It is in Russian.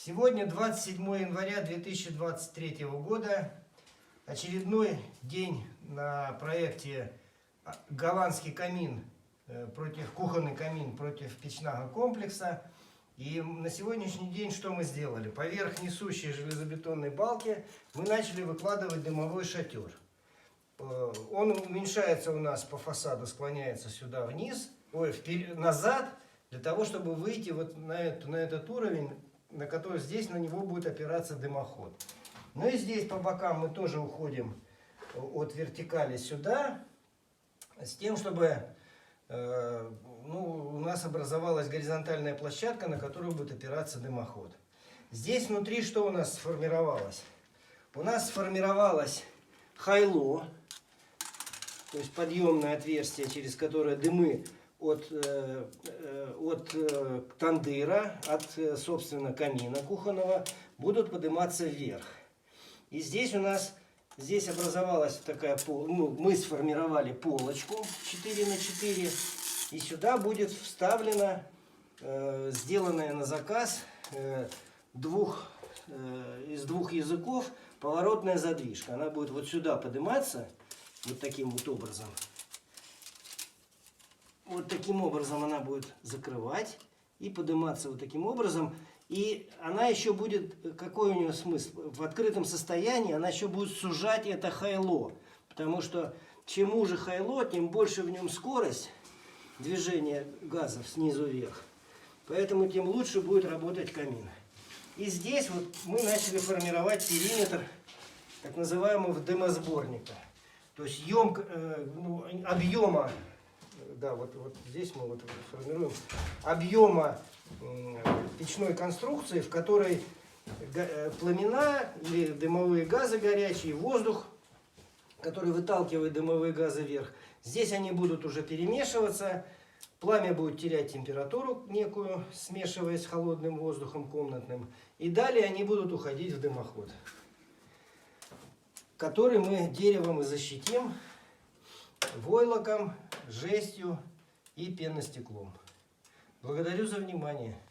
Сегодня 27 января 2023 года, очередной день на проекте «Голландский камин кухонный камин против печного комплекса». И на сегодняшний день что мы сделали? Поверх несущей железобетонной балки мы начали выкладывать дымовой шатер. Он уменьшается у нас по фасаду, склоняется сюда вниз, назад, для того, чтобы выйти вот на этот уровень, на который здесь на него будет опираться дымоход. Ну и здесь по бокам мы тоже уходим от вертикали сюда, с тем, чтобы у нас образовалась горизонтальная площадка, на которую будет опираться дымоход. Здесь внутри что у нас сформировалось? У нас сформировалось хайло, то есть подъемное отверстие, через которое дымы от тандыра, собственно, камина кухонного будут подниматься вверх. И здесь у нас образовалась такая, мы сформировали полочку 4 на 4, и сюда будет вставлена сделанная на заказ из двух языков поворотная задвижка. Она будет вот сюда подниматься вот таким вот образом. Вот таким образом она будет закрывать и подниматься вот таким образом. И она еще будет, какой у нее смысл? В открытом состоянии она еще будет сужать это хайло. Потому что чем уже хайло, тем больше в нем скорость движения газов снизу вверх. Поэтому тем лучше будет работать камин. И здесь вот мы начали формировать периметр так называемого дымосборника. То есть объема. Да, вот здесь мы формируем объема печной конструкции, в которой пламена или дымовые газы горячие, воздух, который выталкивает дымовые газы вверх. Здесь они будут уже перемешиваться, пламя будет терять температуру некую, смешиваясь с холодным воздухом комнатным. И далее они будут уходить в дымоход, который мы деревом и защитим, войлоком, жестью и пеностеклом. Благодарю за внимание.